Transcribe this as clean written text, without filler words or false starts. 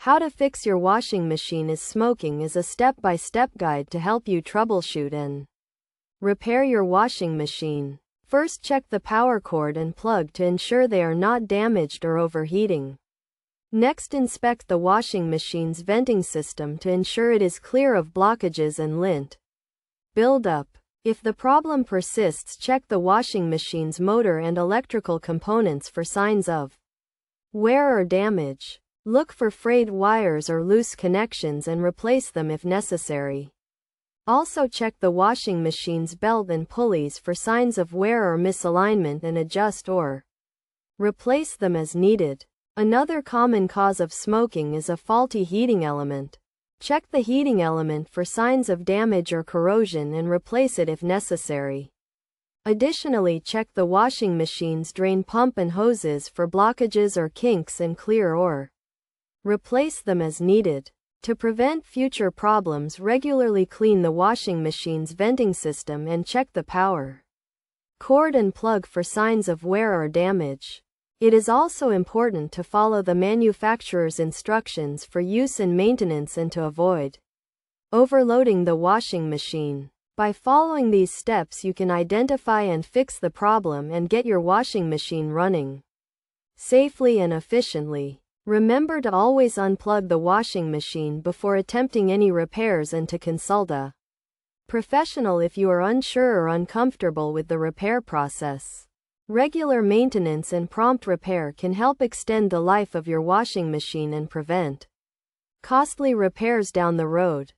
How to Fix Your Washing Machine is Smoking is a step-by-step guide to help you troubleshoot and repair your washing machine. First, check the power cord and plug to ensure they are not damaged or overheating. Next, inspect the washing machine's venting system to ensure it is clear of blockages and lint buildup. If the problem persists, check the washing machine's motor and electrical components for signs of wear or damage. Look for frayed wires or loose connections and replace them if necessary. Also, check the washing machine's belt and pulleys for signs of wear or misalignment and adjust or replace them as needed. Another common cause of smoking is a faulty heating element. Check the heating element for signs of damage or corrosion and replace it if necessary. Additionally, check the washing machine's drain pump and hoses for blockages or kinks and clear or replace them as needed. To prevent future problems, regularly clean the washing machine's venting system and check the power cord and plug for signs of wear or damage. It is also important to follow the manufacturer's instructions for use and maintenance and to avoid overloading the washing machine. By following these steps, you can identify and fix the problem and get your washing machine running safely and efficiently. Remember to always unplug the washing machine before attempting any repairs and to consult a professional if you are unsure or uncomfortable with the repair process. Regular maintenance and prompt repair can help extend the life of your washing machine and prevent costly repairs down the road.